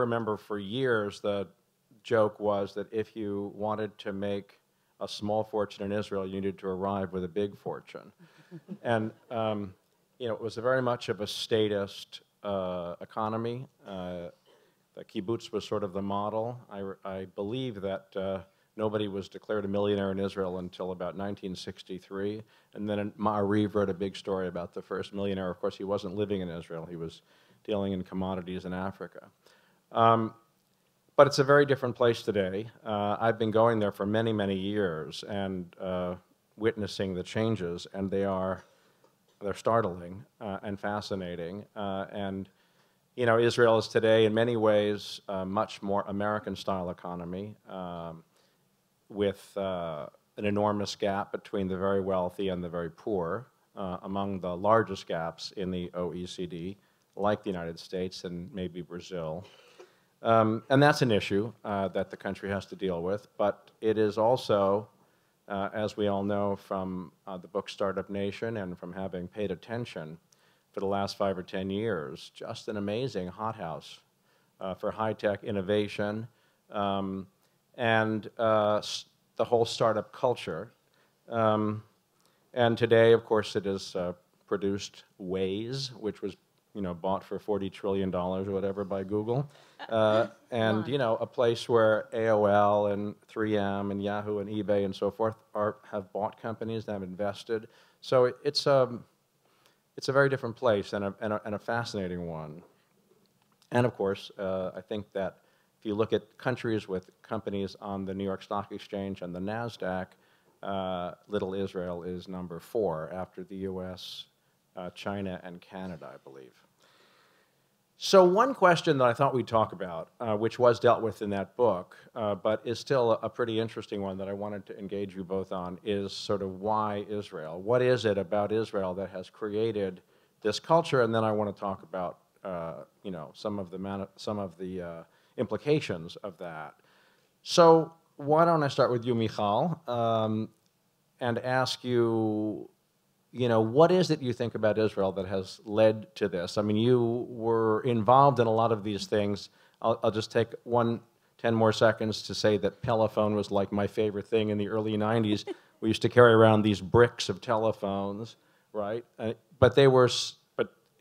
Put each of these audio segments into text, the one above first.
remember for years the joke was that if you wanted to make a small fortune in Israel, you needed to arrive with a big fortune. And you know, it was very much of a statist economy. The kibbutz was sort of the model. I believe that nobody was declared a millionaire in Israel until about 1963. And then Ma'ariv wrote a big story about the first millionaire. Of course, he wasn't living in Israel. He was dealing in commodities in Africa. But it's a very different place today. I've been going there for many, many years and witnessing the changes, and they're startling and fascinating. And you know, Israel is today, in many ways, a much more American-style economy with an enormous gap between the very wealthy and the very poor, among the largest gaps in the OECD, like the United States and maybe Brazil. And that's an issue that the country has to deal with, but it is also, as we all know from the book Startup Nation and from having paid attention for the last 5 or 10 years, just an amazing hothouse for high-tech innovation and the whole startup culture. And today, of course, it has produced Waze, which was, you know, bought for $40 trillion or whatever by Google. And, you know, a place where AOL and 3M and Yahoo and eBay and so forth have bought companies that have invested. So it's a very different place and a fascinating one. And of course, I think that if you look at countries with companies on the New York Stock Exchange and the NASDAQ, little Israel is number 4 after the US, China, and Canada, I believe. So one question that I thought we'd talk about, which was dealt with in that book, but is still a pretty interesting one that I wanted to engage you both on, is sort of why Israel? What is it about Israel that has created this culture? And then I want to talk about, you know, some of the implications of that. So why don't I start with you, Michal, and ask you, you know, what is it you think about Israel that has led to this? I mean, you were involved in a lot of these things. I'll just take 10 more seconds to say that Pelephone was like my favorite thing in the early 90s. We used to carry around these bricks of telephones, right? But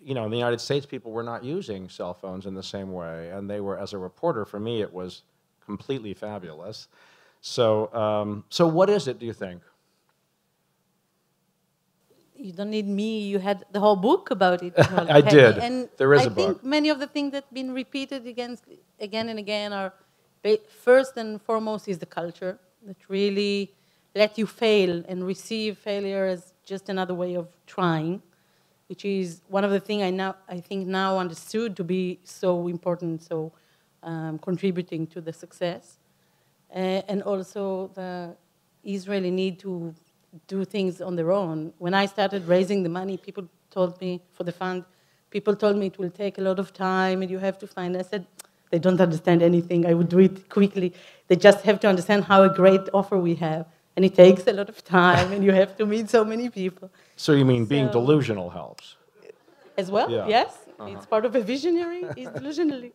you know, in the United States, people were not using cell phones in the same way, and they were, as a reporter, for me, it was completely fabulous. So, so what is it, do you think? You don't need me. You had the whole book about it. I did. And there is a book. I think many of the things that have been repeated again and again are, first and foremost, is the culture that really let you fail and receive failure as just another way of trying, which is one of the things I think now understood to be so important, so contributing to the success. And also the Israeli need to do things on their own. When I started raising the money, people told me, for the fund, people told me it will take a lot of time and you have to find. I said, they don't understand anything. I would do it quickly. They just have to understand how a great offer we have. And it takes a lot of time and you have to meet so many people. So you mean being delusional helps? As well, yeah. Yes. It's part of a visionary, is delusionally.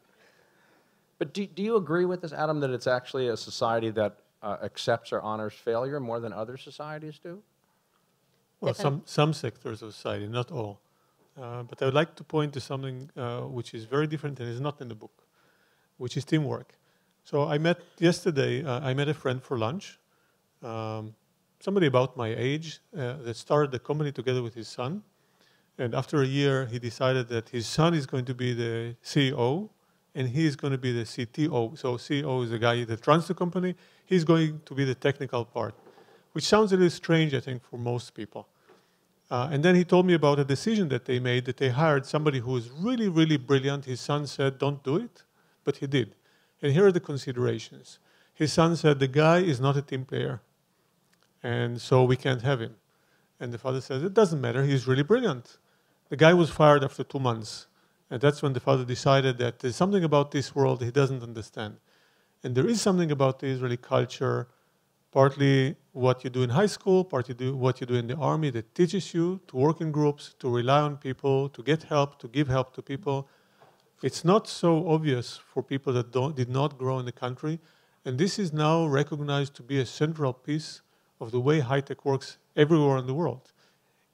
But do you agree with this, Adam, that it's actually a society that accepts or honors failure more than other societies do? Well, some sectors of society, not all. But I would like to point to something which is very different and is not in the book, which is teamwork. So I met yesterday, I met a friend for lunch, somebody about my age that started the company together with his son. And after a year, he decided that his son is going to be the CEO and he is going to be the CTO. So CEO is the guy that runs the company. He's going to be the technical part, which sounds a little strange, I think, for most people. And then he told me about a decision that they made, that they hired somebody who was really, really brilliant. His son said, don't do it, but he did. And here are the considerations. His son said, the guy is not a team player, and so we can't have him. And the father says, it doesn't matter, he's really brilliant. The guy was fired after 2 months. And that's when the father decided that there's something about this world he doesn't understand. And there is something about the Israeli culture, partly what you do in high school, partly what you do in the army, that teaches you to work in groups, to rely on people, to get help, to give help to people. It's not so obvious for people that did not grow in the country, and this is now recognized to be a central piece of the way high-tech works everywhere in the world.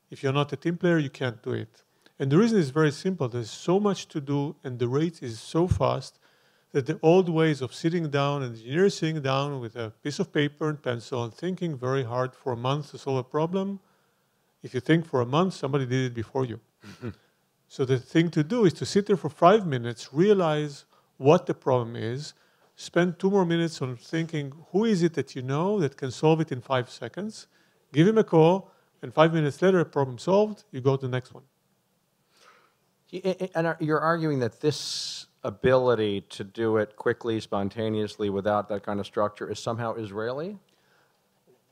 If you're not a team player, you can't do it. And the reason is very simple. There's so much to do, and the rate is so fast that the old ways of sitting down, and engineers sitting down with a piece of paper and pencil and thinking very hard for a month to solve a problem, if you think for a month, somebody did it before you. So the thing to do is to sit there for 5 minutes, realize what the problem is, spend 2 more minutes on thinking who is it that you know that can solve it in 5 seconds, give him a call, and 5 minutes later, problem solved, you go to the next one. And you're arguing that this ability to do it quickly, spontaneously, without that kind of structure is somehow Israeli?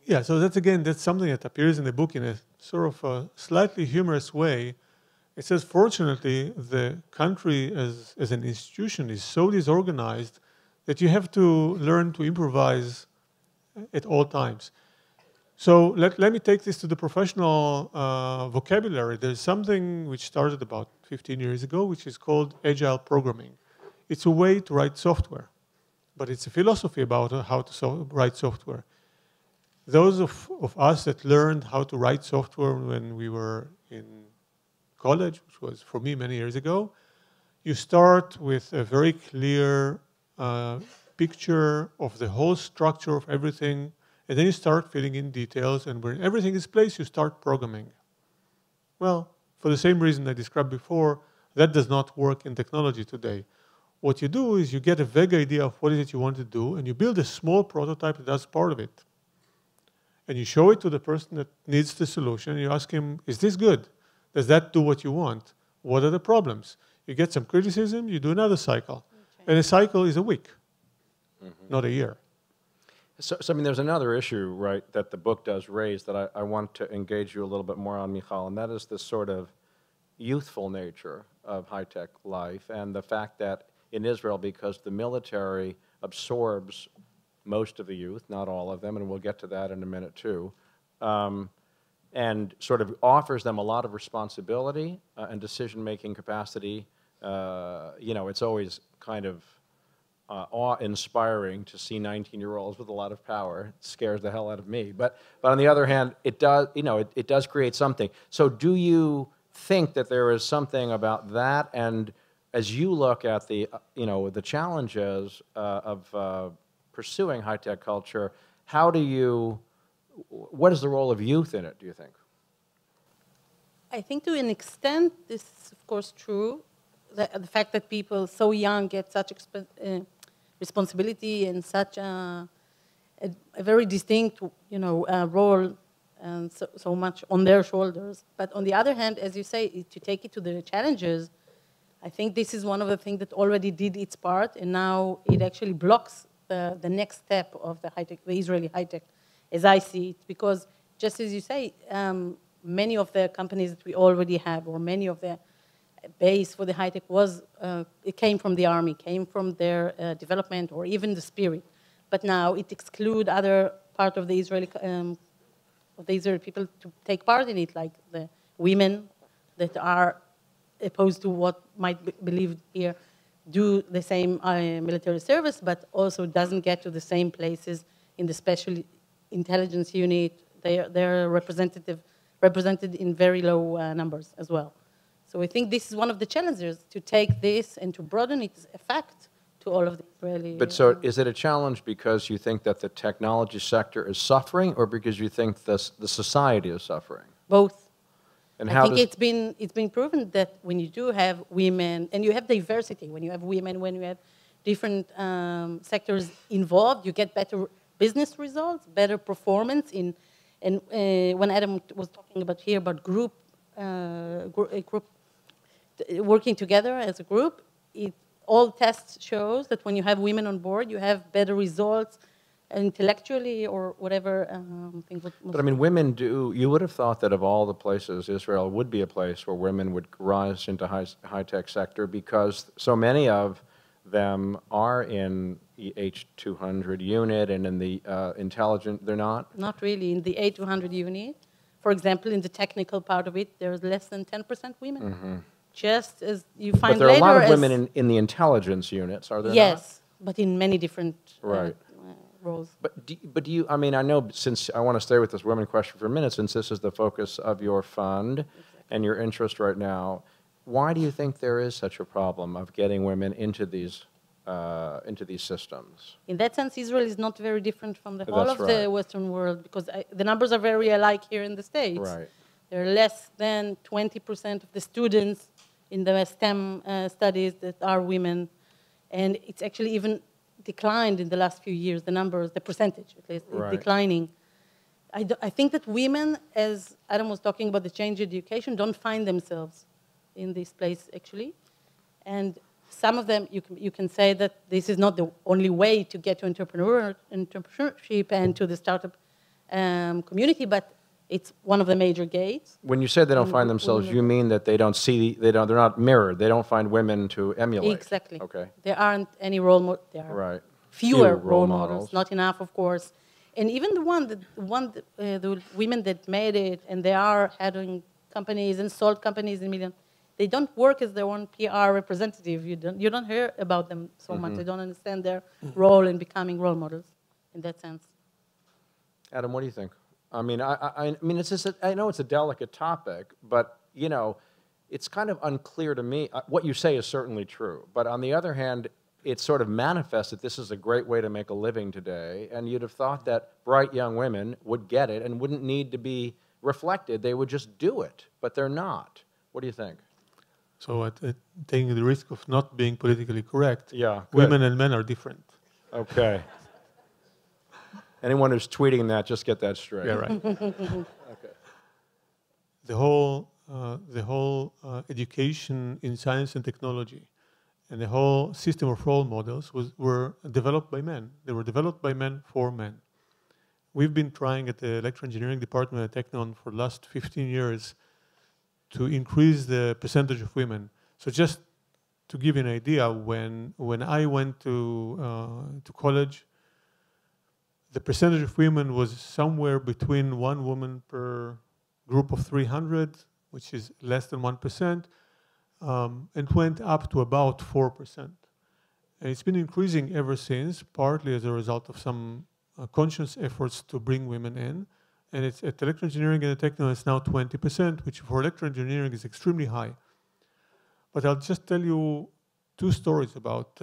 Yeah, so that's something that appears in the book in a sort of a slightly humorous way. It says, fortunately, the country as an institution is so disorganized that you have to learn to improvise at all times. So let me take this to the professional vocabulary. There's something which started about 15 years ago, which is called agile programming. It's a way to write software, but it's a philosophy about how to write software. Those of us that learned how to write software when we were in college, which was for me many years ago, you start with a very clear picture of the whole structure of everything, and then you start filling in details, and when everything is placed, you start programming. Well, for the same reason I described before, that does not work in technology today. What you do is you get a vague idea of what is it you want to do, and you build a small prototype that does part of it. And you show it to the person that needs the solution, and you ask him, is this good? Does that do what you want? What are the problems? You get some criticism, you do another cycle. Okay. And a cycle is a week, not a year. So, I mean, there's another issue, right, that the book does raise that I want to engage you a little bit more on, Michal, and that is this sort of youthful nature of high-tech life and the fact that in Israel, because the military absorbs most of the youth, not all of them, and we'll get to that in a minute too, and sort of offers them a lot of responsibility and decision-making capacity. You know, it's always kind of awe-inspiring to see 19-year-olds with a lot of power. It scares the hell out of me. But on the other hand, it does, you know, it does create something. So do you think that there is something about that? And as you look at the, you know, the challenges of pursuing high-tech culture, how do you, what is the role of youth in it, do you think? I think to an extent, this is of course true. The fact that people so young get such responsibility and such a very distinct, you know, role and so much on their shoulders. But on the other hand, as you say, to take it to the challenges, I think this is one of the things that already did its part, and now it actually blocks the next step of the high-tech, the Israeli high-tech, as I see it, because just as you say, many of the companies that we already have, or many of the base for the high-tech was, it came from the army, came from their development, or even the spirit. But now it excludes other part of the Israeli people to take part in it, like the women that are opposed to what might be believed here, do the same military service, but also doesn't get to the same places in the special intelligence unit. They're represented in very low numbers as well. So I think this is one of the challenges, to take this and to broaden its effect to all of the Israeli... But so is it a challenge because you think that the technology sector is suffering, or because you think the society is suffering? Both. And I think it's been proven that when you do have women, and you have diversity, when you have women, when you have different sectors involved, you get better business results, better performance in... And when Adam was talking about here about group working together as a group, all tests shows that when you have women on board, you have better results intellectually or whatever. But I mean, women do, you would have thought that of all the places, Israel would be a place where women would rise into high-tech sector, because so many of them are in the H200 unit and in the intelligent, they're not? Not really. In the H200 unit, for example, in the technical part of it, there's less than 10% women. Mm-hmm. just as you find But there are a lot later of women as- in the intelligence units, are there yes, but in many different Right. roles. But do you, I mean, I know since I want to stay with this women question for a minute, since this is the focus of your fund and your interest right now, why do you think there is such a problem of getting women into these systems? In that sense, Israel is not very different from the whole That's of right. the Western world because the numbers are very alike here in the States. Right. There are less than 20% of the students in the STEM studies that are women, and it's actually even declined in the last few years, the numbers, the percentage at least, is declining. I think that women, as Adam was talking about the change in education, don't find themselves in this place actually. And some of them, you can say that this is not the only way to get to entrepreneurship and to the startup community, but it's one of the major gates. When you say they don't find themselves, you mean that they don't see, they're not mirrored. They don't find women to emulate. Exactly. Okay. There aren't any role models. There are fewer fewer role models, not enough, of course. And even the women that made it, and they are having companies and sold companies in millions, they don't work as their own PR representative. You don't hear about them so much. They don't understand their role in becoming role models in that sense. Adam, what do you think? I mean, I mean, it's just I know it's a delicate topic, but you know, it's kind of unclear to me. What you say is certainly true, but on the other hand, it sort of manifests that this is a great way to make a living today, and you'd have thought that bright young women would get it and wouldn't need to be reflected. They would just do it, but they're not. What do you think? So, taking the risk of not being politically correct, Yeah, women and men are different. Okay. Anyone who's tweeting that, just get that straight. Yeah, right. Okay. The whole education in science and technology and the whole system of role models were developed by men. They were developed by men for men. We've been trying at the electrical engineering department at Technion for the last 15 years to increase the percentage of women. So just to give you an idea, when I went to college, the percentage of women was somewhere between 1 woman per group of 300, which is less than 1%, and went up to about 4%. And it's been increasing ever since, partly as a result of some conscious efforts to bring women in. And it's at electrical engineering and at Technion, it's now 20%, which for electrical engineering is extremely high. But I'll just tell you 2 stories about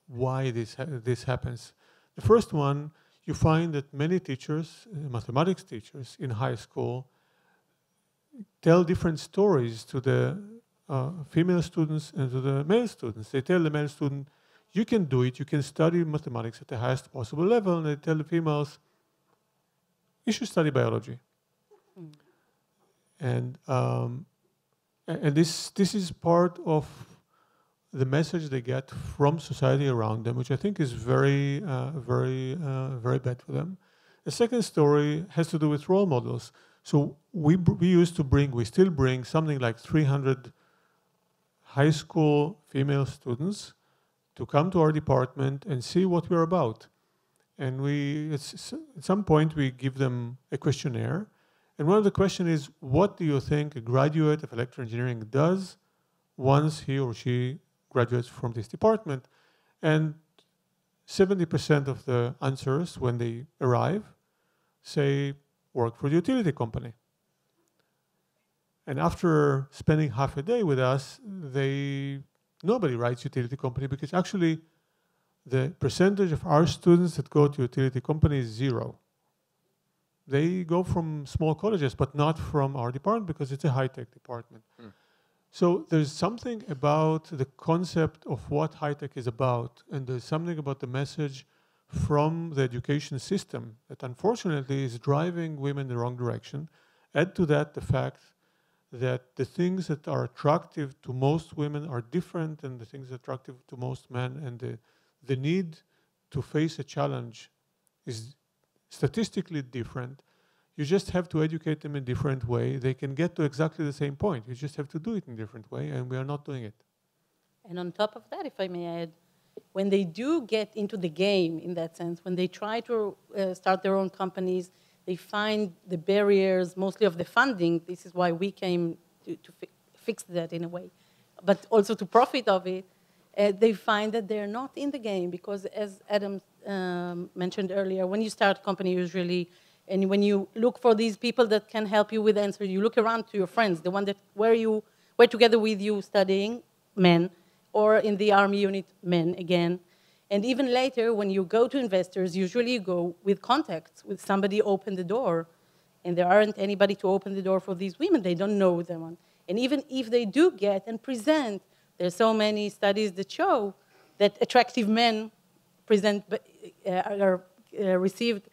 why this happens. The first one, you find that many teachers, mathematics teachers in high school, tell different stories to the female students and to the male students. They tell the male student, you can do it, you can study mathematics at the highest possible level, and they tell the females, you should study biology. And this is part of the message they get from society around them, which I think is very bad for them. The second story has to do with role models. So we still bring something like 300 high school female students to come to our department and see what we're about. And at some point we give them a questionnaire. And one of the questions is, what do you think a graduate of electrical engineering does once he or she graduates from this department? And 70% of the answers when they arrive say, work for the utility company. And after spending half a day with us, nobody writes utility company, because actually the percentage of our students that go to utility company is 0. They go from small colleges, but not from our department because it's a high-tech department. So there's something about the concept of what high-tech is about, and there's something about the message from the education system that unfortunately is driving women in the wrong direction. Add to that the fact that the things that are attractive to most women are different than the things that are attractive to most men, and the need to face a challenge is statistically different. You just have to educate them in a different way. They can get to exactly the same point. You just have to do it in a different way, and we are not doing it. And on top of that, if I may add, when they do get into the game in that sense, when they try to start their own companies, they find the barriers, mostly of the funding. This is why we came to fix that in a way, but also to profit of it, they find that they're not in the game because, as Adam mentioned earlier, when you start a company usually, and when you look for these people that can help you with answers, you look around to your friends, the one that were together with you studying, men, or in the army unit, men again. And even later, when you go to investors, usually you go with contacts, with somebody open the door, and there aren't anybody to open the door for these women. They don't know them. And even if they do get and present, there's so many studies that show that attractive men are received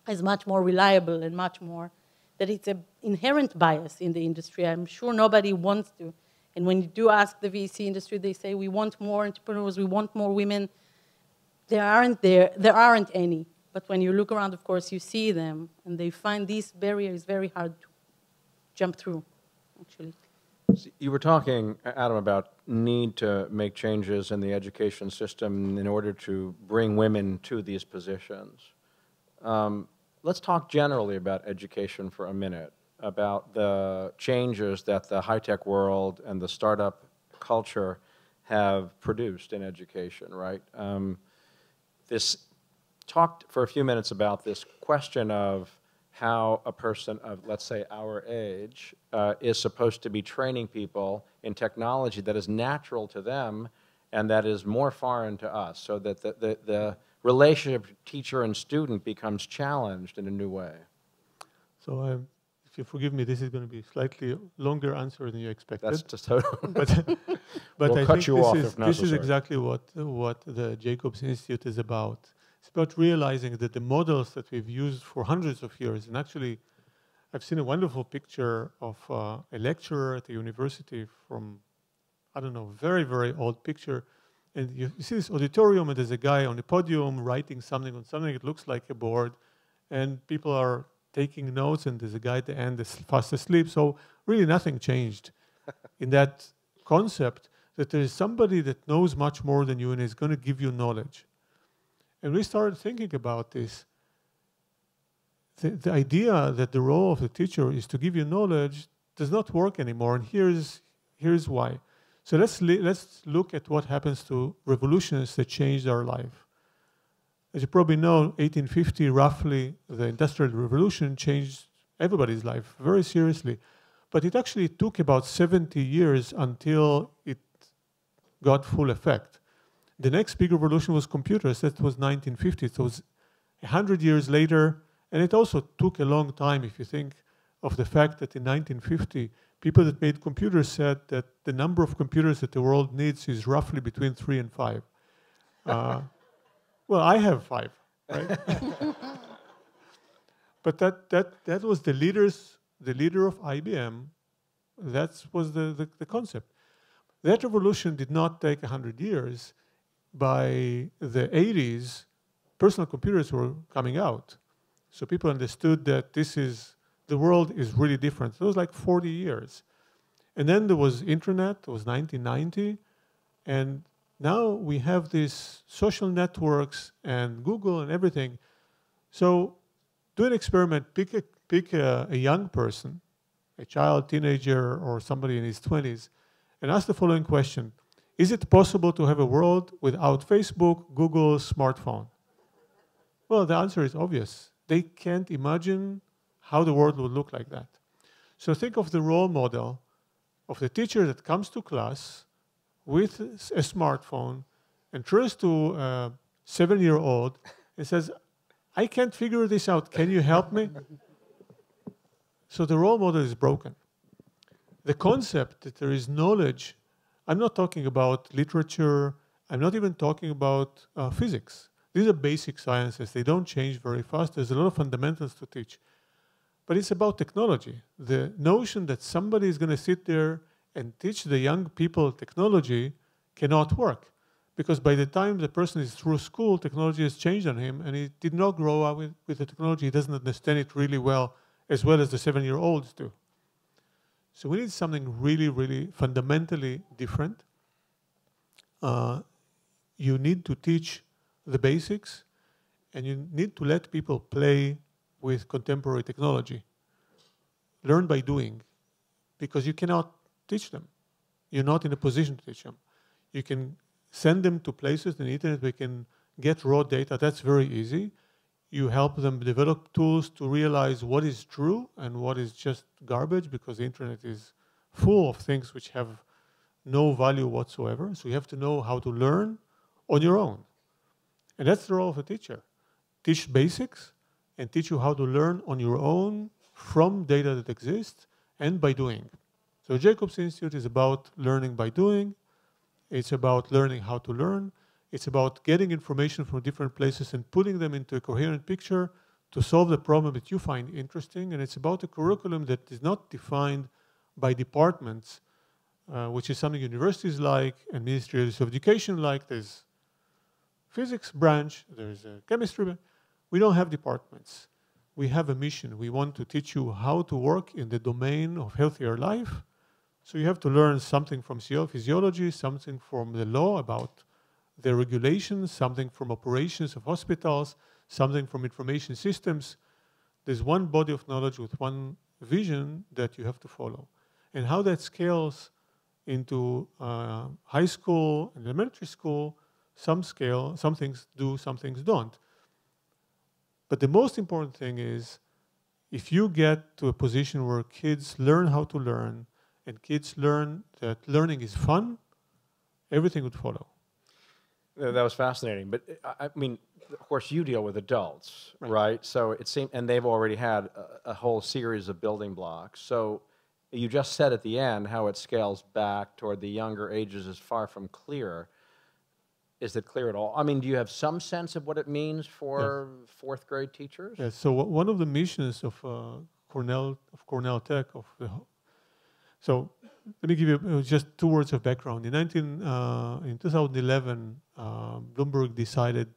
as much more reliable and much more, that it's an inherent bias in the industry. I'm sure nobody wants to. And when you do ask the VC industry, they say, we want more entrepreneurs, we want more women. There aren't any. But when you look around, of course, you see them, and they find these barriers very hard to jump through, actually. You were talking, Adam, about need to make changes in the education system in order to bring women to these positions. Let's talk generally about education for a minute, about the changes that the high-tech world and the startup culture have produced in education, right? Talked for a few minutes about this question of how a person of, let's say, our age is supposed to be training people in technology that is natural to them and that is more foreign to us, so that the relationship teacher and student becomes challenged in a new way. So if you forgive me, this is going to be a slightly longer answer than you expected. That's just but but we'll I cut think you off if necessary. This is exactly what the Jacobs Institute is about. It's about realizing that the models that we've used for hundreds of years, and actually I've seen a wonderful picture of a lecturer at the university from, I don't know, very, very old picture. And you see this auditorium, and there's a guy on the podium writing something on something. It looks like a board, and people are taking notes, and there's a guy at the end that's fast asleep. So really nothing changed in that concept, that there is somebody that knows much more than you and is going to give you knowledge. And we started thinking about this. The idea that the role of the teacher is to give you knowledge does not work anymore, and here's why. So let's look at what happens to revolutions that changed our life. As you probably know, 1850, roughly, the Industrial Revolution changed everybody's life very seriously. But it actually took about 70 years until it got full effect. The next big revolution was computers. That was 1950. So it was 100 years later, and it also took a long time if you think of the fact that in 1950, people that made computers said that the number of computers that the world needs is roughly between 3 and 5. Well, I have 5, right? But that was the leader of IBM. That was the concept. That revolution did not take 100 years. By the 80s, personal computers were coming out. So people understood that the world is really different. It was like 40 years. And then there was internet, it was 1990. And now we have these social networks and Google and everything. So do an experiment, pick a young person, a child, teenager, or somebody in his 20s, and ask the following question. Is it possible to have a world without Facebook, Google, smartphone? Well, the answer is obvious. They can't imagine how the world would look like that. So think of the role model of the teacher that comes to class with a smartphone and turns to a 7-year-old and says, I can't figure this out. Can you help me? So the role model is broken. The concept that there is knowledge, I'm not talking about literature. I'm not even talking about physics. These are basic sciences. They don't change very fast. There's a lot of fundamentals to teach. But it's about technology. The notion that somebody is going to sit there and teach the young people technology cannot work. Because by the time the person is through school, technology has changed on him, and he did not grow up with the technology. He doesn't understand it really well as the 7-year-olds do. So we need something really, really fundamentally different. You need to teach the basics, and you need to let people play with contemporary technology. Learn by doing, because you cannot teach them. You're not in a position to teach them. You can send them to places on the internet where they can get raw data. That's very easy. You help them develop tools to realize what is true and what is just garbage, because the internet is full of things which have no value whatsoever. So you have to know how to learn on your own. And that's the role of a teacher. Teach basics and teach you how to learn on your own from data that exists and by doing. So Jacobs Institute is about learning by doing. It's about learning how to learn. It's about getting information from different places and putting them into a coherent picture to solve the problem that you find interesting. And it's about a curriculum that is not defined by departments, which is something universities like and ministries of education like. There's physics branch, there's a chemistry branch. We don't have departments. We have a mission. We want to teach you how to work in the domain of healthier life. So you have to learn something from physiology, something from the law about the regulations, something from operations of hospitals, something from information systems. There's one body of knowledge with one vision that you have to follow. And how that scales into high school and elementary school, some scale, some things do, some things don't. But the most important thing is, if you get to a position where kids learn how to learn and kids learn that learning is fun, everything would follow. That was fascinating. But I mean, of course, you deal with adults, right? So it seemed, and they've already had a whole series of building blocks. So you just said at the end how it scales back toward the younger ages is far from clear. Is it clear at all? I mean, do you have some sense of what it means for fourth grade teachers? Yes. So one of the missions of Cornell Tech, so let me give you just 2 words of background. In 2011, Bloomberg decided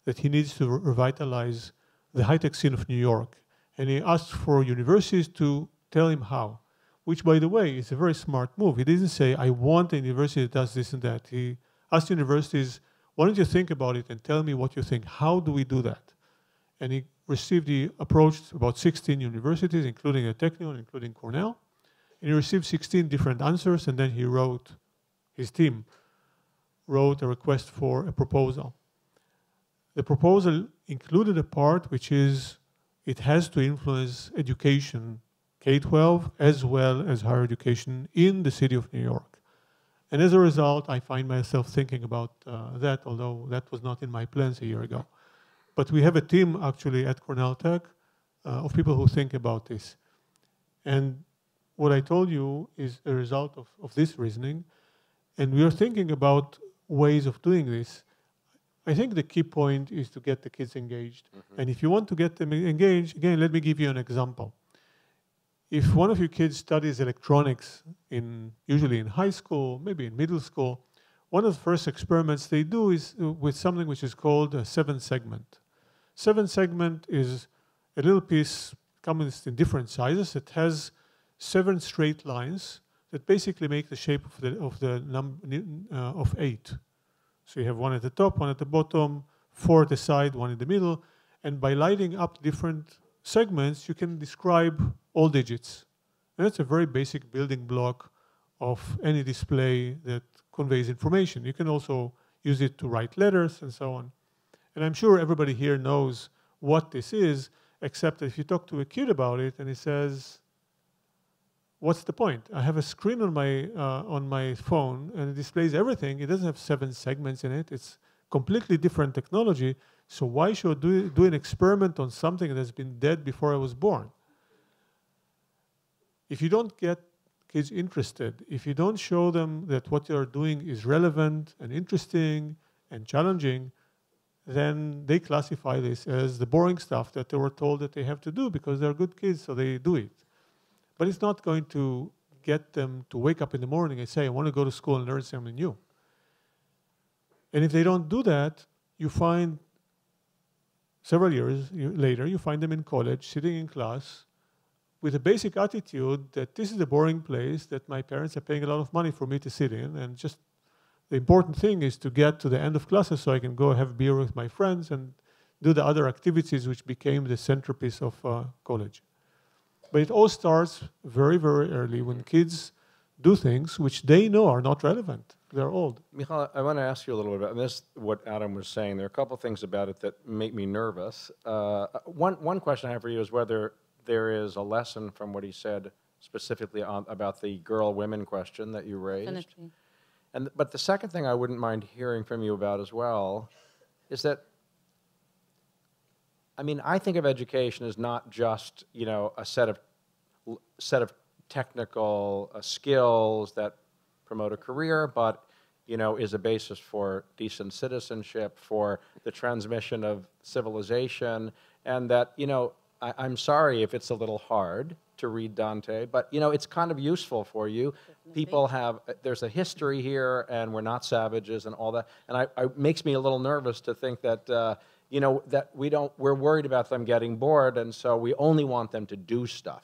that he needs to revitalize the high-tech scene of New York. And he asked for universities to tell him how, which, by the way, is a very smart move. He didn't say, I want a university that does this and that. He asked universities, why don't you think about it and tell me what you think? How do we do that? And he approached about 16 universities, including a Technion, including Cornell. And he received 16 different answers, and then his team wrote a request for a proposal. The proposal included a part which is, it has to influence education, K-12, as well as higher education in the city of New York. And as a result, I find myself thinking about that, although that was not in my plans a year ago. But we have a team actually at Cornell Tech of people who think about this. And what I told you is a result of this reasoning. And we are thinking about ways of doing this. I think the key point is to get the kids engaged. Mm-hmm. And if you want to get them engaged, again, let me give you an example. If one of your kids studies electronics, usually in high school, maybe in middle school, one of the first experiments they do is with something which is called a 7-segment. 7-segment is a little piece, comes in different sizes. It has 7 straight lines that basically make the shape of 8. So you have one at the top, one at the bottom, 4 at the side, 1 in the middle. And by lighting up different segments, you can describe all digits. And that's a very basic building block of any display that conveys information. You can also use it to write letters and so on. And I'm sure everybody here knows what this is, except that if you talk to a kid about it and he says, what's the point? I have a screen on my phone and it displays everything. It doesn't have 7 segments in it. It's completely different technology. So why should I do an experiment on something that has been dead before I was born? If you don't get kids interested, if you don't show them that what you're doing is relevant and interesting and challenging, then they classify this as the boring stuff that they were told that they have to do because they're good kids, so they do it. But it's not going to get them to wake up in the morning and say, I want to go to school and learn something new. And if they don't do that, you find several years later, you find them in college, sitting in class, with a basic attitude that this is a boring place, that my parents are paying a lot of money for me to sit in, and just the important thing is to get to the end of classes so I can go have beer with my friends and do the other activities which became the centerpiece of college. But it all starts very, very early when kids do things which they know are not relevant. They're old. Michal, I want to ask you a little bit about this, what Adam was saying. There are a couple of things about it that make me nervous. One question I have for you is whether there is a lesson from what he said specifically about the girl-women question that you raised. Definitely. But the second thing I wouldn't mind hearing from you about as well is that, I mean, I think of education as not just, you know, a set of technical skills that promote a career, but, you know, is a basis for decent citizenship, for the transmission of civilization, and that, you know, I'm sorry if it's a little hard to read Dante, but, you know, it's kind of useful for you. Definitely. People have, there's a history here, and we're not savages and all that, and it makes me a little nervous to think that, you know, that we're worried about them getting bored, and so we only want them to do stuff.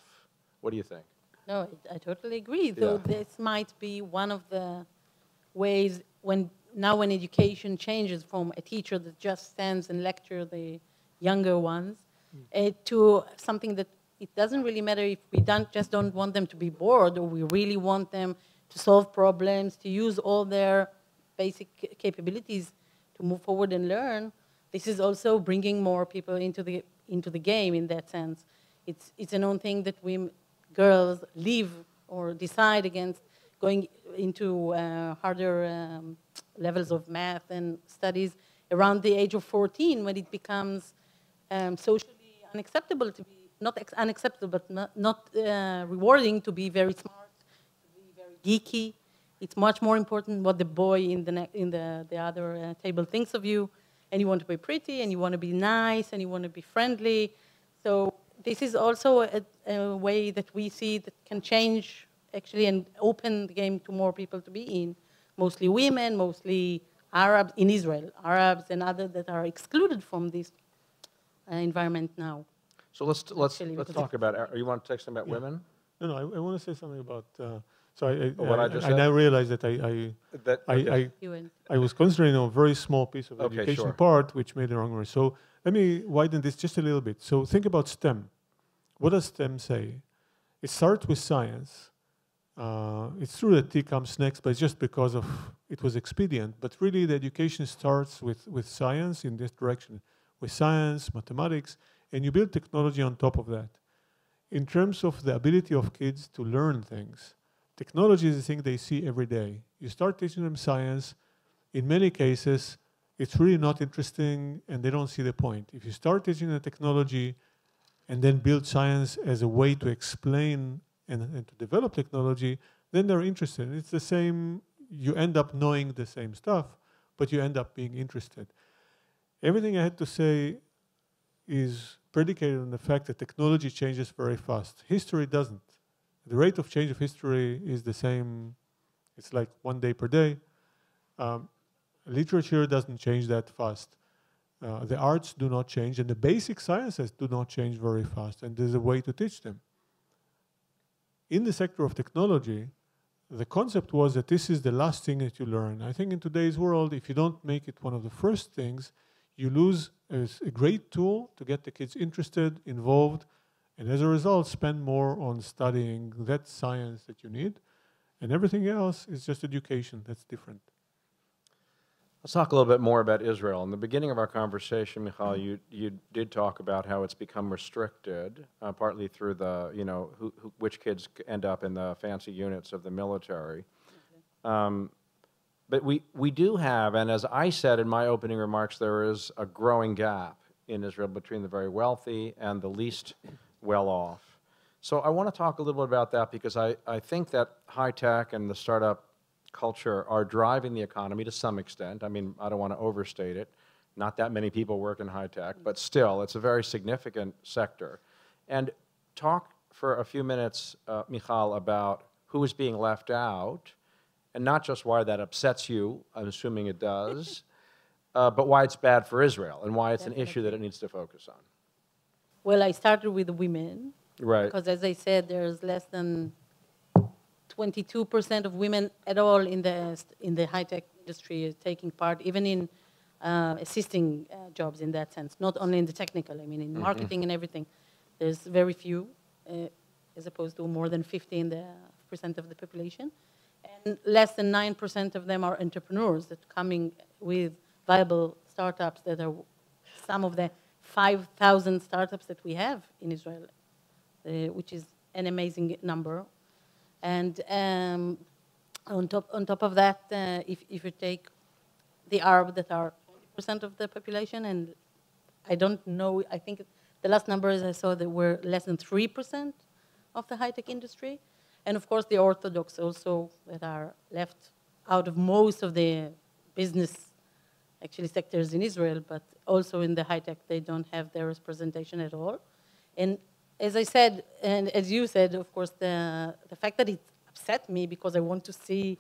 What do you think? No, I totally agree. Though this might be one of the ways when education changes from a teacher that just stands and lectures the younger ones to something that it doesn't really matter if we don't want them to be bored, or we really want them to solve problems, to use all their basic capabilities to move forward and learn. This is also bringing more people into the game in that sense. It's a known thing that girls leave or decide against going into harder levels of math and studies around the age of 14, when it becomes socially unacceptable to be, not unacceptable, but not rewarding to be very smart, to be very geeky. It's much more important what the boy in the other table thinks of you, and you want to be pretty, and you want to be nice, and you want to be friendly. So this is also a way that we see that can change, actually, and open the game to more people to be in, mostly women, mostly Arabs in Israel, Arabs and others that are excluded from this environment now. So let's talk about. You want to take something about women? No, I want to say something about. I now realize that I was concentrating on a very small piece of education part, which made the wrong way. So let me widen this just a little bit. So think about STEM. What does STEM say? It starts with science. It's true that T comes next, but it's just because it was expedient. But really, the education starts with science in this direction, with science, mathematics, and you build technology on top of that. In terms of the ability of kids to learn things, technology is the thing they see every day. You start teaching them science, in many cases, it's really not interesting and they don't see the point. If you start teaching the technology and then build science as a way to explain and to develop technology, then they're interested. It's the same, you end up knowing the same stuff, but you end up being interested. Everything I had to say is predicated on the fact that technology changes very fast. History doesn't. The rate of change of history is the same. It's like 1 day per day. Literature doesn't change that fast. The arts do not change, and the basic sciences do not change very fast, and there's a way to teach them. In the sector of technology, the concept was that this is the last thing that you learn. I think in today's world, if you don't make it one of the first things, you lose a great tool to get the kids interested, involved, and as a result, spend more on studying that science that you need, and everything else is just education. That's different. Let's talk a little bit more about Israel. In the beginning of our conversation, Michal, you did talk about how it's become restricted, partly through the, you know, which kids end up in the fancy units of the military. But we do have, and as I said in my opening remarks, there is a growing gap in Israel between the very wealthy and the least well-off. So I want to talk a little bit about that because I think that high tech and the startup culture are driving the economy to some extent. I mean, I don't want to overstate it. Not that many people work in high tech, but still, it's a very significant sector. And talk for a few minutes, Michal, about who is being left out, and not just why that upsets you, I'm assuming it does, but why it's bad for Israel and why it's an issue that it needs to focus on. Well, I started with the women. Right. Because as I said, there's less than 22% of women at all in the high-tech industry taking part, even in assisting jobs in that sense, not only in the technical, I mean in marketing and everything. There's very few, as opposed to more than 50 in the 20% of the population. And less than 9% of them are entrepreneurs that coming with viable startups that are some of the 5,000 startups that we have in Israel, which is an amazing number. And on top of that, if you take the Arab that are 20% of the population, and I don't know, I think the last numbers I saw that were less than 3% of the high-tech industry. And of course, the Orthodox also that are left out of most of the business, actually, sectors in Israel, but also in the high-tech, they don't have their representation at all. And as I said, and as you said, of course, the fact that it upset me because I want to see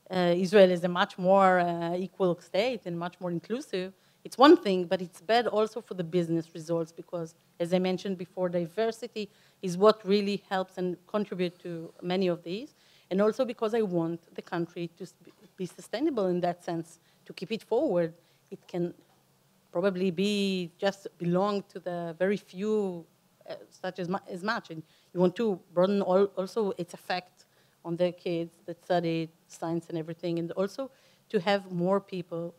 Israel as a much more equal state and much more inclusive, it's one thing, but it's bad also for the business results because, as I mentioned before, diversity is what really helps and contribute to many of these. And also because I want the country to be sustainable in that sense, to keep it forward. It can probably be just belong to the very few, such as much. And you want to broaden also its effect on the kids that study science and everything, and also to have more people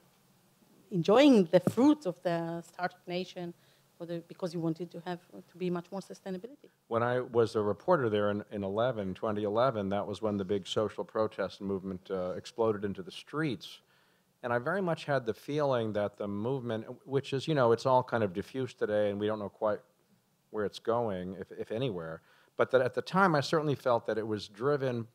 enjoying the fruits of the startup nation, because you wanted to have to be much more sustainability. When I was a reporter there in 2011, that was when the big social protest movement exploded into the streets. And I very much had the feeling that the movement, which is, it's all kind of diffuse today, and we don't know quite where it's going, if anywhere, but that at the time I certainly felt that it was driven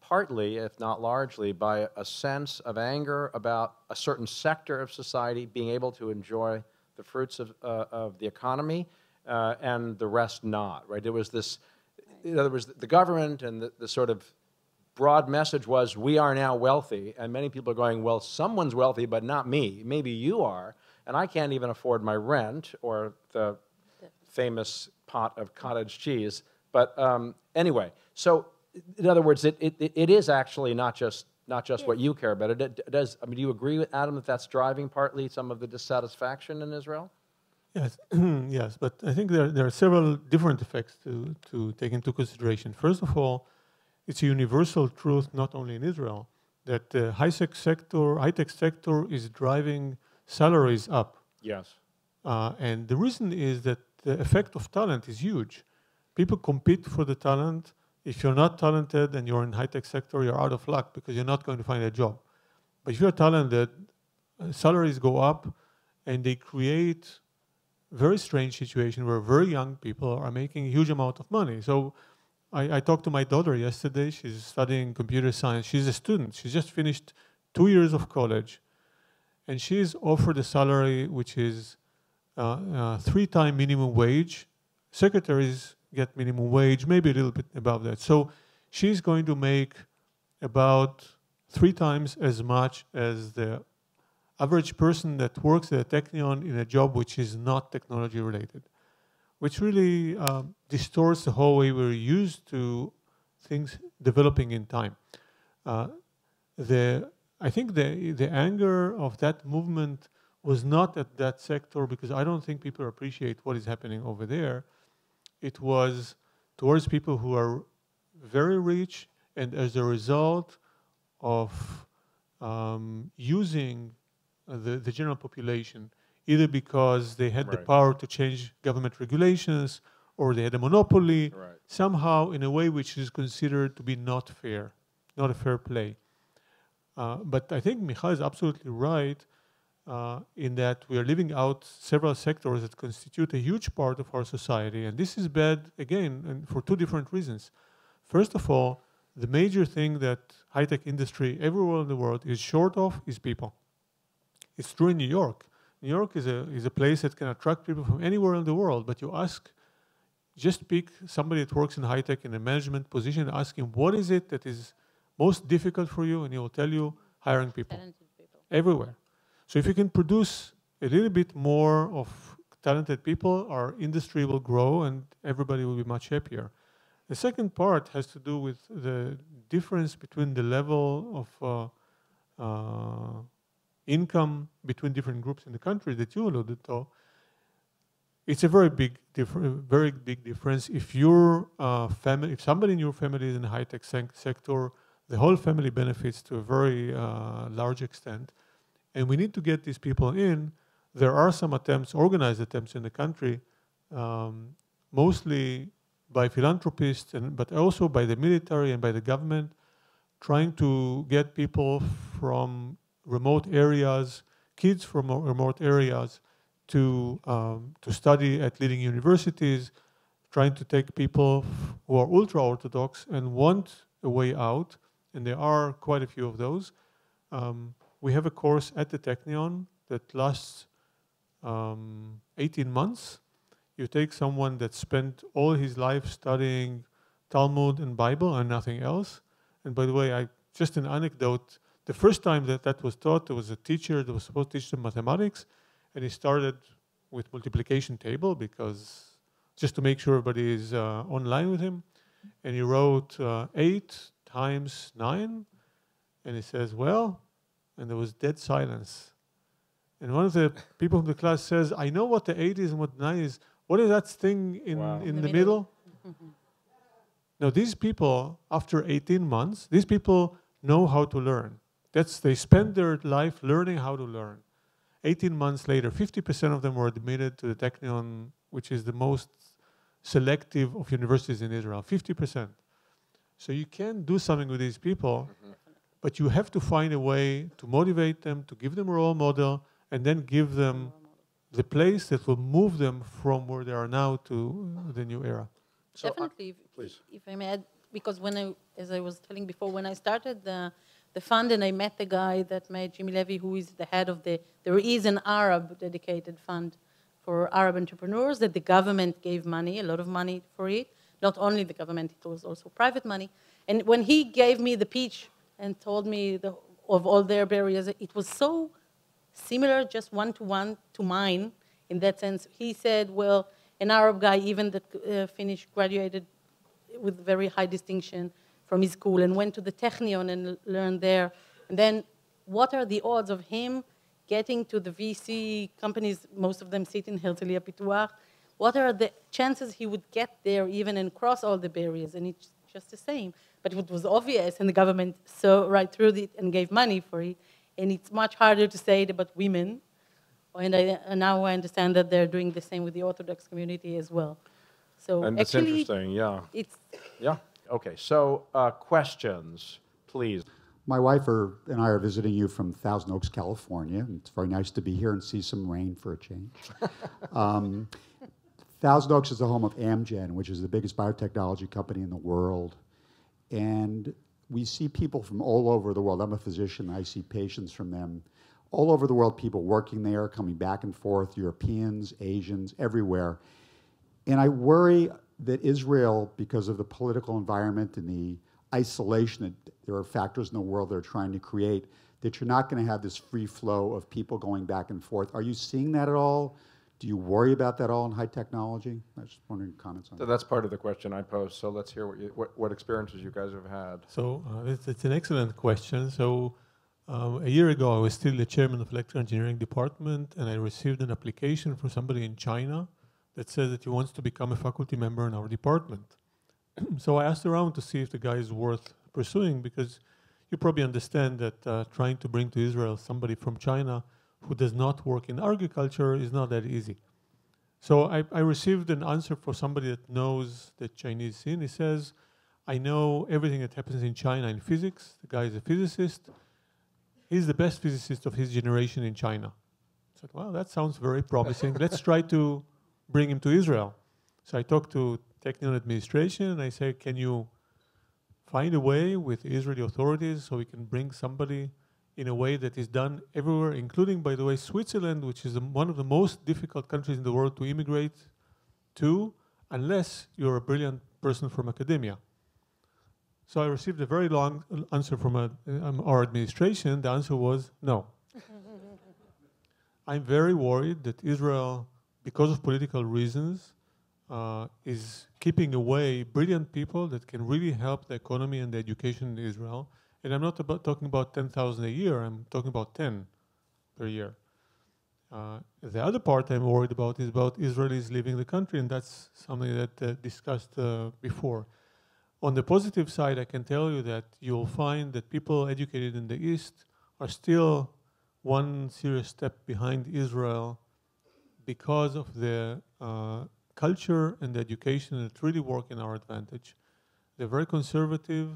partly, if not largely, by a sense of anger about a certain sector of society being able to enjoy the fruits of the economy, and the rest not, right? There was this, in other words, the government and the sort of broad message was, we are now wealthy, and many people are going, well, someone's wealthy, but not me. Maybe you are, and I can't even afford my rent or the famous pot of cottage cheese. But anyway, so in other words, it is actually not just what you care about. It does. I mean, do you agree with Adam that that's driving partly some of the dissatisfaction in Israel? Yes, yes, but I think there are several different effects to take into consideration. First of all, it's a universal truth, not only in Israel, that the high-tech sector is driving salaries up. Yes. And the reason is that the effect of talent is huge. People compete for the talent. If you're not talented and you're in high-tech sector, you're out of luck because you're not going to find a job. But if you're talented, salaries go up, and they create very strange situation where very young people are making a huge amount of money. So I talked to my daughter yesterday. She's studying computer science. She's a student. She's just finished 2 years of college. And she's offered a salary which is 3 times minimum wage. Secretaries get minimum wage, maybe a little bit above that. So she's going to make about 3 times as much as the average person that works at Technion in a job which is not technology related, which really distorts the whole way we're used to things developing in time. I think the anger of that movement was not at that sector, because I don't think people appreciate what is happening over there. It was towards people who are very rich, and as a result of using the general population, either because they had the power to change government regulations, or they had a monopoly, somehow in a way which is considered to be not fair, not a fair play. But I think Michal is absolutely right in that we are leaving out several sectors that constitute a huge part of our society. And this is bad, again, and for 2 different reasons. First of all, the major thing that high-tech industry everywhere in the world is short of is people. It's true in New York. New York is a place that can attract people from anywhere in the world, but you just pick somebody that works in high-tech in a management position, ask him, what is it that is most difficult for you? And he will tell you, hiring people. Talented people. Everywhere. So if you can produce a little bit more of talented people, our industry will grow and everybody will be much happier. The second part has to do with the difference between the level of income between different groups in the country that you alluded to. it's a very big difference. If your family, if somebody in your family is in the high-tech sector, the whole family benefits to a very large extent. And we need to get these people in. There are some attempts, organized attempts in the country, mostly by philanthropists, but also by the military and by the government, trying to get people from remote areas, kids from remote areas, to study at leading universities, trying to take people who are ultra-Orthodox and want a way out, and there are quite a few of those. We have a course at the Technion that lasts 18 months. You take someone that spent all his life studying Talmud and Bible and nothing else. And by the way, just an anecdote, the first time that was taught, there was a teacher that was supposed to teach them mathematics, and he started with multiplication table because just to make sure everybody is online with him. And he wrote 8 times 9, and he says, well, and there was dead silence. And one of the people in the class says, I know what the 8 is and what 9 is. What is that thing in the middle? Now, these people, after 18 months, these people know how to learn. They spend their life learning how to learn. 18 months later, 50% of them were admitted to the Technion, which is the most selective of universities in Israel, 50%. So you can do something with these people, but you have to find a way to motivate them, to give them a role model, and then give them the place that will move them from where they are now to the new era. So definitely, if I may add, because as I was telling before, when I started the fund and I met the guy that made Jimmy Levy, who is the head of there is an Arab dedicated fund for Arab entrepreneurs that the government gave money, a lot of money for it. Not only the government, it was also private money. And when he gave me the pitch and told me of all their barriers, it was so similar, just one-to-one to mine in that sense. He said, well, an Arab guy, even that graduated with very high distinction from his school and went to the Technion and learned there. And then what are the odds of him getting to the VC companies, most of them sit in Herzliya Pituach? What are the chances he would get there even and cross all the barriers? And it's just the same. But it was obvious, and the government saw right through it and gave money for it. And it's much harder to say it about women. And now I understand that they're doing the same with the Orthodox community as well. So and it's interesting, yeah. Yeah, okay. So questions, please. My wife and I are visiting you from Thousand Oaks, California. And it's very nice to be here and see some rain for a change. Thousand Oaks is the home of Amgen, which is the biggest biotechnology company in the world. And we see people from all over the world. I'm a physician. I see patients from them. All over the world, people working there, coming back and forth, Europeans, Asians, everywhere. And I worry that Israel, because of the political environment and the isolation, that there are factors in the world they're trying to create, that you're not going to have this free flow of people going back and forth. Are you seeing that at all? Do you worry about that all in high technology? I was just wondering comments on that. So that's part of the question I posed. So let's hear what experiences you guys have had. So it's an excellent question. So a year ago, I was still the chairman of electrical engineering department, and I received an application from somebody in China that says that he wants to become a faculty member in our department. So I asked around to see if the guy is worth pursuing, because you probably understand that trying to bring to Israel somebody from China who does not work in agriculture is not that easy. So I received an answer for somebody that knows the Chinese scene. He says, I know everything that happens in China in physics. The guy is a physicist. He's the best physicist of his generation in China. I said, well, that sounds very promising. Let's try to bring him to Israel. So I talked to Technion administration, and I said, can you find a way with Israeli authorities so we can bring somebody in a way that is done everywhere, including, by the way, Switzerland, which is one of the most difficult countries in the world to immigrate to, unless you're a brilliant person from academia. So I received a very long answer from our administration. The answer was no. I'm very worried that Israel, because of political reasons, is keeping away brilliant people that can really help the economy and the education in Israel. And I'm not talking about 10,000 a year. I'm talking about 10 per year. The other part I'm worried about is about Israelis leaving the country, and that's something that discussed before. On the positive side, I can tell you that you'll find that people educated in the East are still one serious step behind Israel because of the culture and the education that really work in our advantage. They're very conservative,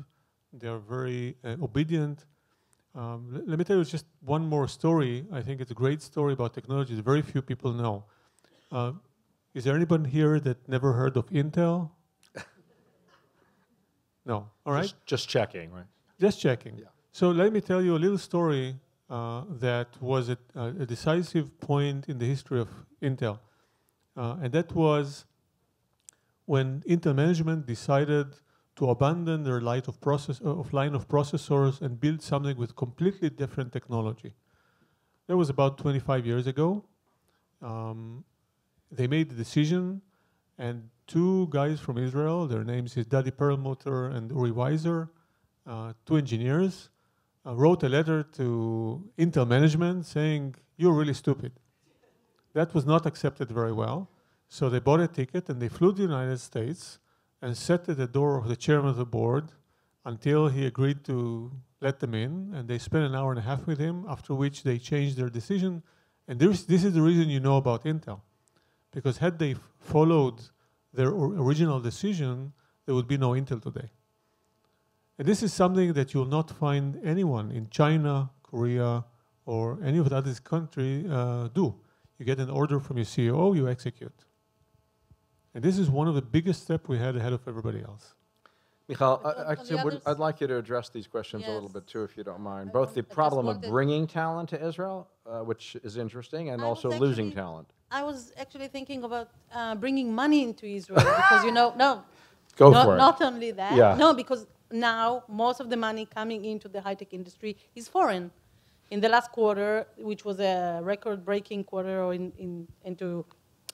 they're very obedient. Let me tell you just one more story. I think it's a great story about technology that very few people know. Is there anybody here that never heard of Intel? No, all right? Just checking, right? Just checking. Yeah. So let me tell you a little story that was a decisive point in the history of Intel. And that was when Intel management decided to abandon their line of processors and build something with completely different technology. That was about 25 years ago. They made the decision, and two guys from Israel, their names is Dadi Perlmutter and Uri Weiser, two engineers, wrote a letter to Intel management saying, "You're really stupid." That was not accepted very well. So they bought a ticket and they flew to the United States and sat at the door of the chairman of the board until he agreed to let them in. And they spent an hour and a half with him, after which they changed their decision. And this is the reason you know about Intel. Because had they followed their original decision, there would be no Intel today. And this is something that you'll not find anyone in China, Korea, or any of the other countries do. You get an order from your CEO, you execute. And this is one of the biggest steps we had ahead of everybody else. Michal, I'd like you to address these questions a little bit too, if you don't mind. Both the problem of bringing talent to Israel, which is interesting, and also losing talent. I was actually thinking about bringing money into Israel because, Not only that. No, because now most of the money coming into the high-tech industry is foreign. In the last quarter, which was a record-breaking quarter into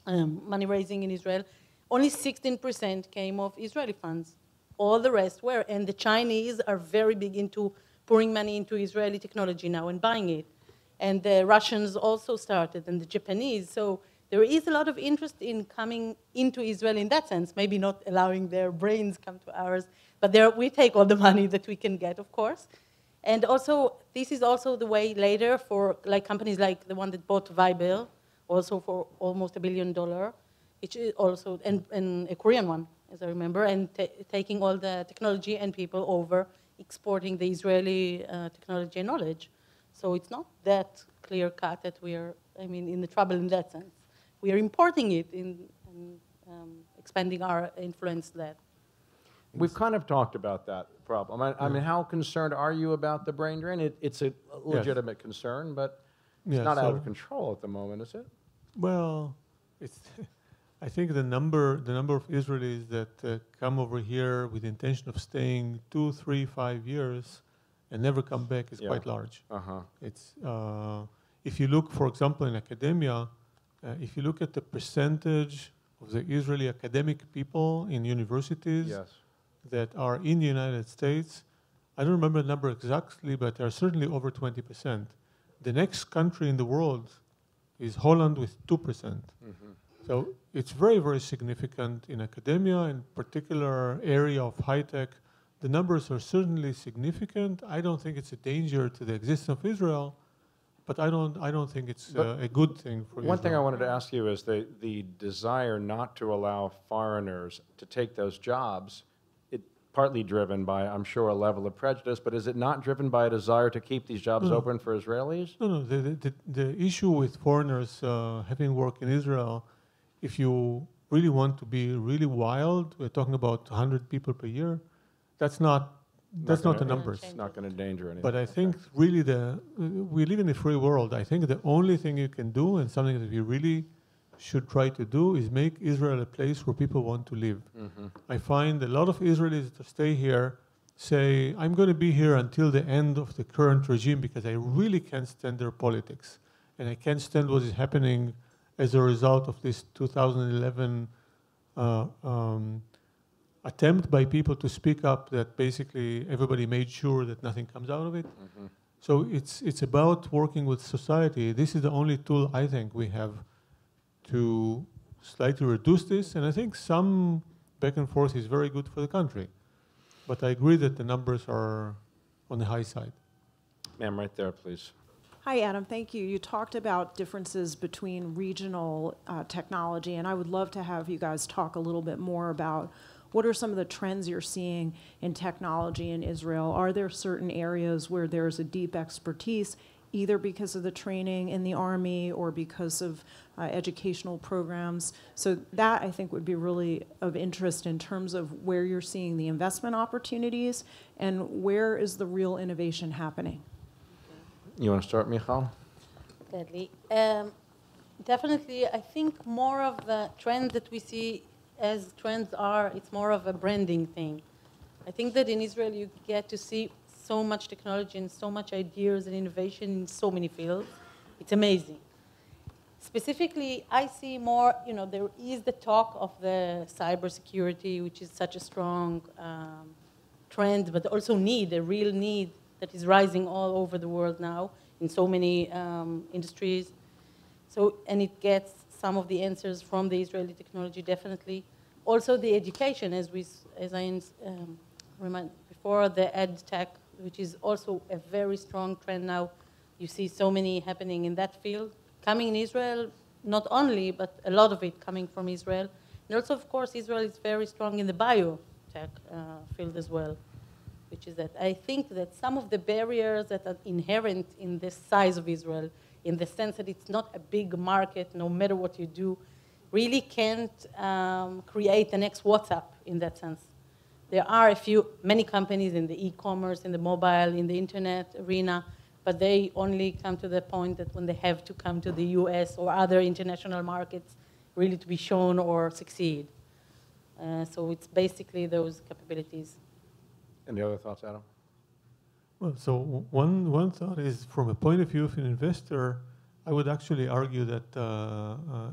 money raising in Israel, only 16% came of Israeli funds. All the rest were. And the Chinese are very big into pouring money into Israeli technology now and buying it. And the Russians also started, and the Japanese. So there is a lot of interest in coming into Israel in that sense, maybe not allowing their brains come to ours, but we take all the money that we can get, of course. And also, this is also the way later for companies like the one that bought Vibil, also for almost $1 billion, which is also, and a Korean one, as I remember, and taking all the technology and people over, exporting the Israeli technology and knowledge. So it's not that clear-cut that we are, in the trouble in that sense. We are importing it and expanding our influence there. We've kind of talked about that problem. I mean, how concerned are you about the brain drain? It's a legitimate concern, but it's not out of control at the moment, is it? Well, I think the number of Israelis that come over here with the intention of staying 2, 3, 5 years and never come back is quite large. It's if you look, for example, in academia, if you look at the percentage of the Israeli academic people in universities that are in the United States, I don't remember the number exactly, but they are certainly over 20%. The next country in the world is Holland with 2%. So it's very, very significant in academia, in particular area of high tech. The numbers are certainly significant. I don't think it's a danger to the existence of Israel, but I don't think it's a good thing for Israel. One thing I wanted to ask you is the desire not to allow foreigners to take those jobs. It partly driven by, I'm sure, a level of prejudice, but is it not driven by a desire to keep these jobs open for Israelis? No. The issue with foreigners having work in Israel, if you really want to be really wild, we're talking about 100 people per year. That's not the numbers. It's not going to endanger anything. But I think really we live in a free world. I think the only thing you can do, and something that we really should try to do, is make Israel a place where people want to live. I find a lot of Israelis that stay here say, I'm going to be here until the end of the current regime because I really can't stand their politics. And I can't stand what is happening as a result of this 2011 attempt by people to speak up that basically everybody made sure that nothing comes out of it. So it's about working with society. This is the only tool I think we have to slightly reduce this, and I think some back and forth is very good for the country. But I agree that the numbers are on the high side. Ma'am, right there, please. Hi, Adam. Thank you. You talked about differences between regional technology, and I would love to have you guys talk a little bit more about what are some of the trends you're seeing in technology in Israel. Are there certain areas where there's a deep expertise, either because of the training in the army or because of educational programs? So that, I think, would be really of interest in terms of where you're seeing the investment opportunities and where is the real innovation happening. You want to start, Michal? Gladly. Definitely, I think more of the trend that we see as trends are, it's more of a branding thing. I think that in Israel you get to see so much technology and so much ideas and innovation in so many fields. It's amazing. Specifically, I see more, there is the talk of the cybersecurity, which is such a strong trend, but also a real need that is rising all over the world now in so many industries. So, and it gets some of the answers from the Israeli technology, definitely. Also the education, as I remind before, the ed tech, which is also a very strong trend now. You see so many happening in that field. Coming in Israel, not only, but a lot of it coming from Israel. And also, of course, Israel is very strong in the biotech field as well, which is that I think that some of the barriers that are inherent in the size of Israel, in the sense that it's not a big market, no matter what you do, really can't create the next WhatsApp in that sense. There are many companies in the e-commerce, in the mobile, in the internet arena, but they only come to the point that when they have to come to the US or other international markets really to be shown or succeed. So it's basically those capabilities. Any other thoughts, Adam? Well, so one thought is, from a point of view of an investor, I would actually argue that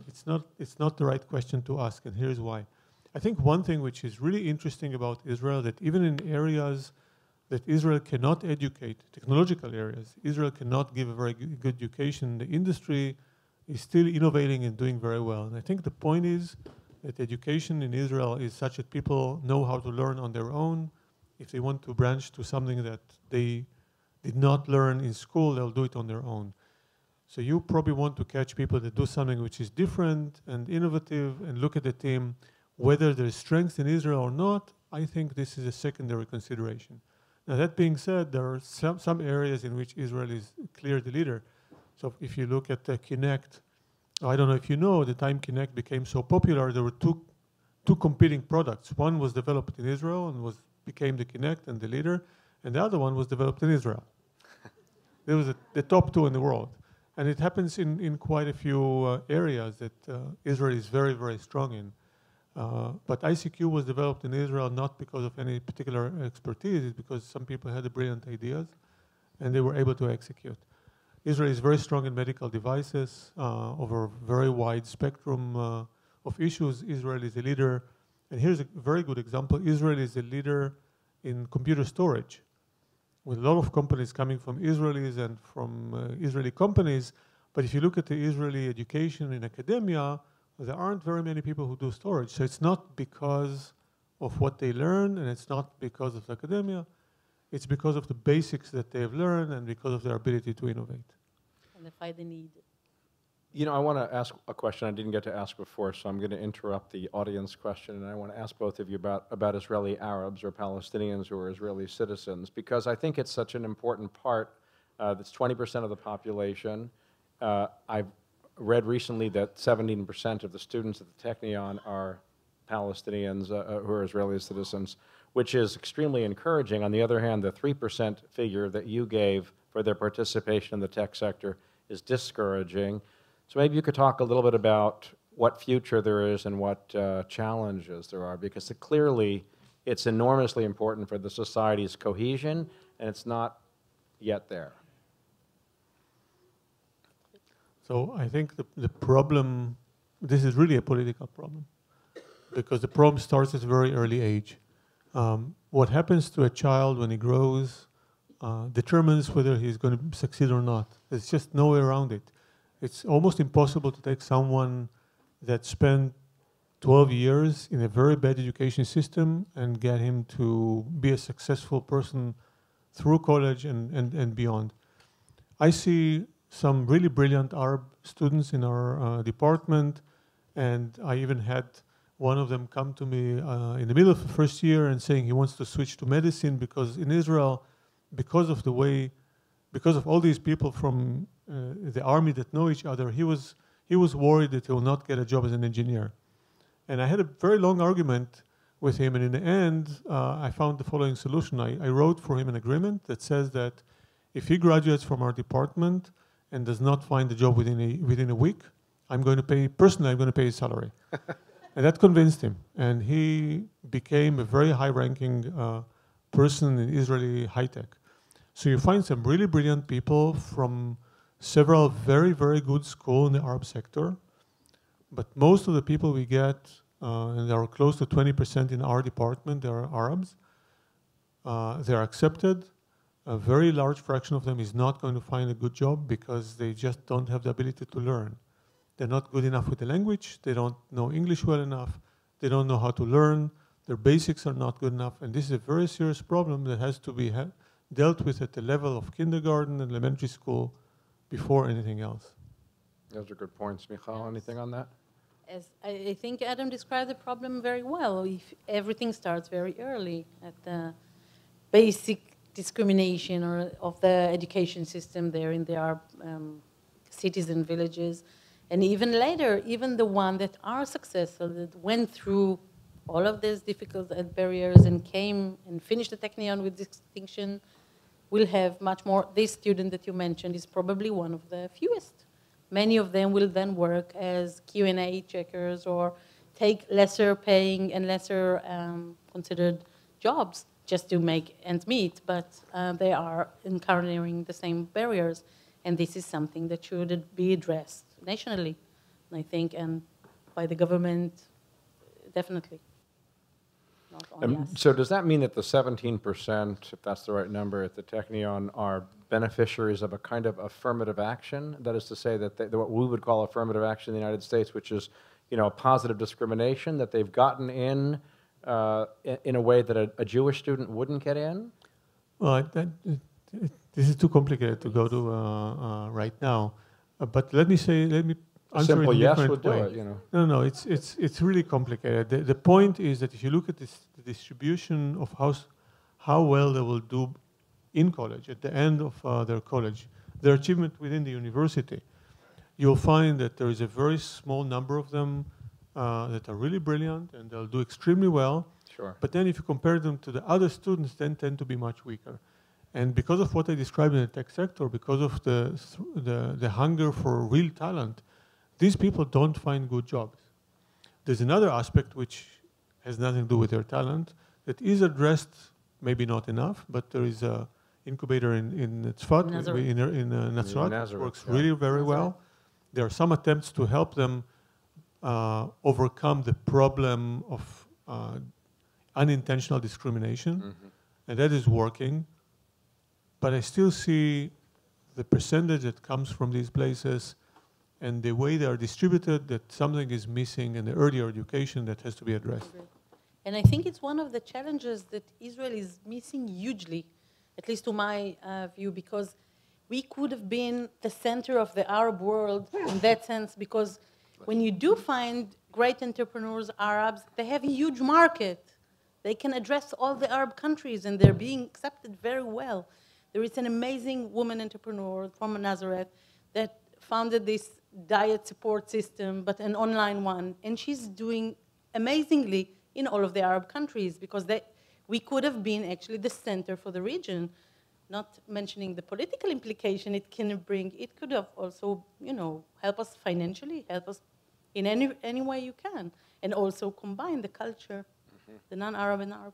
it's not the right question to ask, and here's why. I think one thing which is really interesting about Israel, that even in areas that Israel cannot educate, technological areas, Israel cannot give a very good education, the industry is still innovating and doing very well. And I think the point is that education in Israel is such that people know how to learn on their own. If they want to branch to something that they did not learn in school, they'll do it on their own. So you probably want to catch people that do something which is different and innovative and look at the team. Whether there's strength in Israel or not, I think this is a secondary consideration. Now, that being said, there are some areas in which Israel is clearly the leader. So if you look at Kinect, I don't know if you know, the time Kinect became so popular, there were two competing products. One was developed in Israel and became the Kinect and the leader, and the other one was developed in Israel. It was the top two in the world. And it happens in quite a few areas that Israel is very, very strong in. But ICQ was developed in Israel not because of any particular expertise, it's because some people had the brilliant ideas and they were able to execute. Israel is very strong in medical devices over a very wide spectrum of issues. Israel is a leader, and here's a very good example. Israel is a leader in computer storage, with a lot of companies coming from Israelis and from Israeli companies. But if you look at the Israeli education in academia, there aren't very many people who do storage. So it's not because of what they learn, and it's not because of academia. It's because of the basics that they've learned and because of their ability to innovate. And if I the need. I want to ask a question I didn't get to ask before, so I'm going to interrupt the audience question, and I want to ask both of you about Israeli Arabs or Palestinians who are Israeli citizens, because I think it's such an important part. That's 20% of the population. I've read recently that 17% of the students at the Technion are Palestinians who are Israeli citizens, which is extremely encouraging. On the other hand, the 3% figure that you gave for their participation in the tech sector is discouraging. So maybe you could talk a little bit about what future there is and what challenges there are, because clearly it's enormously important for the society's cohesion, and it's not yet there. So I think the problem, this is really a political problem, because the problem starts at a very early age. What happens to a child when he grows determines whether he's going to succeed or not. There's just no way around it. It's almost impossible to take someone that spent 12 years in a very bad education system and get him to be a successful person through college and beyond. I see some really brilliant Arab students in our department, and I even had one of them come to me in the middle of the first year and saying he wants to switch to medicine because in Israel, because of all these people from the army that know each other, he was worried that he will not get a job as an engineer. And I had a very long argument with him, and in the end, I found the following solution. I wrote for him an agreement that says that if he graduates from our department and does not find a job within a week, I'm going to pay his salary. And that convinced him. And he became a very high-ranking person in Israeli high-tech. So you find some really brilliant people from several very, very good schools in the Arab sector. But most of the people we get, and there are close to 20% in our department, they are Arabs. They are accepted. A very large fraction of them is not going to find a good job because they just don't have the ability to learn. They're not good enough with the language. They don't know English well enough. They don't know how to learn. Their basics are not good enough. And this is a very serious problem that has to be dealt with at the level of kindergarten and elementary school before anything else. Those are good points. Michal, anything on that? As I think Adam described the problem very well. If everything starts very early at the basic discrimination of the education system there in the Arab cities and villages, and even later, even the ones that are successful, that went through all of these difficult barriers and came and finished the Technion with distinction, will have much more. This student that you mentioned is probably one of the fewest. Many of them will then work as Q&A checkers or take lesser paying and lesser considered jobs just to make ends meet, but they are encountering the same barriers. And this is something that should be addressed nationally, I think, and by the government, definitely. Not only us. So does that mean that the 17%, if that's the right number, at the Technion are beneficiaries of a kind of affirmative action? That is to say that what we would call affirmative action in the United States, which is, positive discrimination, that they've gotten in a way that a Jewish student wouldn't get in? Well, this is too complicated to go to right now. But let me answer simple it in a yes different would do way. it, No, it's really complicated. The point is that if you look at the distribution of how well they will do in college, at the end of their college, their achievement within the university, you'll find that there is a very small number of them that are really brilliant and they'll do extremely well. Sure. But then if you compare them to the other students, then tend to be much weaker. And because of what I described in the tech sector, because of the hunger for real talent, these people don't find good jobs. There's another aspect which has nothing to do with their talent that is addressed, maybe not enough, but there is an incubator in Tzfat, in Nazareth, which works really very well. There are some attempts to help them overcome the problem of unintentional discrimination, and that is working. But I still see the percentage that comes from these places and the way they are distributed, that something is missing in the earlier education that has to be addressed. And I think it's one of the challenges that Israel is missing hugely, at least to my view, because we could have been the center of the Arab world in that sense, because when you do find great entrepreneurs, Arabs, they have a huge market. They can address all the Arab countries, and they're being accepted very well. There is an amazing woman entrepreneur from Nazareth that founded this diet support system, but an online one, and she's doing amazingly in all of the Arab countries, because we could have been actually the center for the region. Not mentioning the political implication it can bring, it could have also, help us financially, help us in any way you can, and also combine the culture, the non-Arab and Arab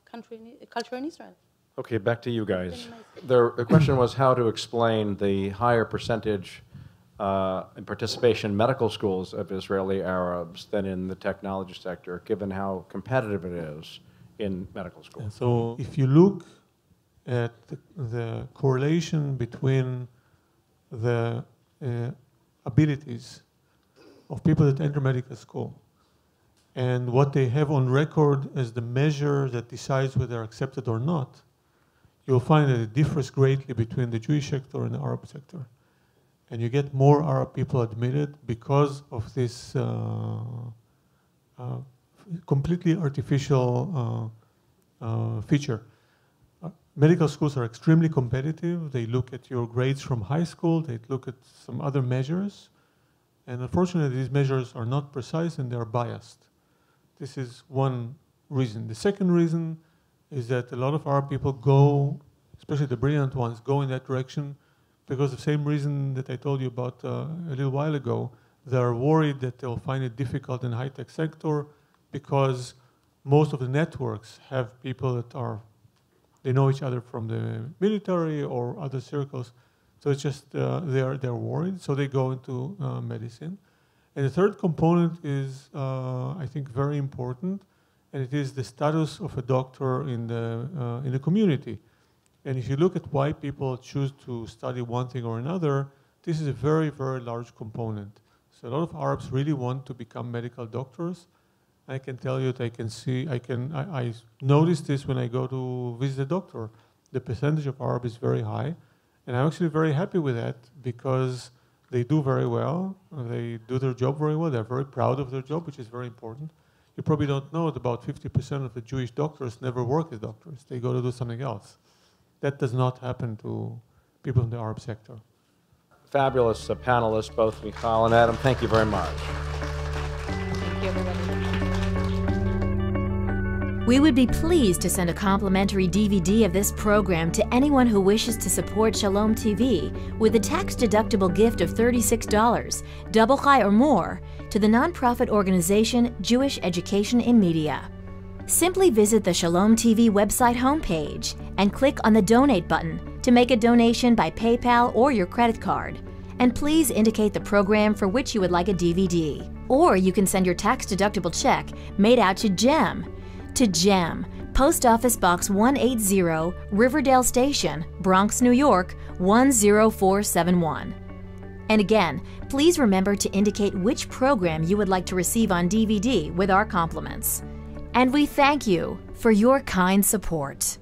culture in Israel. Okay, back to you guys. The question was how to explain the higher percentage in participation in medical schools of Israeli Arabs than in the technology sector, given how competitive it is in medical schools. So if you look at the correlation between the abilities of people that enter medical school and what they have on record as the measure that decides whether they're accepted or not, you'll find that it differs greatly between the Jewish sector and the Arab sector. And you get more Arab people admitted because of this completely artificial feature. Medical schools are extremely competitive. They look at your grades from high school. They look at some other measures. And unfortunately, these measures are not precise and they're biased. This is one reason. The second reason is that a lot of Arab people go, especially the brilliant ones, go in that direction because the same reason that I told you about a little while ago. They're worried that they'll find it difficult in the high-tech sector because most of the networks have people that they know each other from the military or other circles. So it's just they're worried, so they go into medicine. And the third component is, I think, very important, and it is the status of a doctor in the community. And if you look at why people choose to study one thing or another, this is a very, very large component. So a lot of Arabs really want to become medical doctors. I can tell you that I notice this when I go to visit a doctor. The percentage of Arab is very high. And I'm actually very happy with that because they do very well. They do their job very well. They're very proud of their job, which is very important. You probably don't know that about 50% of the Jewish doctors never work as doctors. They go to do something else. That does not happen to people in the Arab sector. Fabulous panelists, both Michal and Adam. Thank you very much. Thank you, everybody. We would be pleased to send a complimentary DVD of this program to anyone who wishes to support Shalom TV with a tax-deductible gift of $36, double chai or more, to the nonprofit organization Jewish Education in Media. Simply visit the Shalom TV website homepage and click on the Donate button to make a donation by PayPal or your credit card. And please indicate the program for which you would like a DVD. Or you can send your tax-deductible check made out to GEM, Post Office Box 180, Riverdale Station, Bronx, New York, 10471. And again, please remember to indicate which program you would like to receive on DVD with our compliments. And we thank you for your kind support.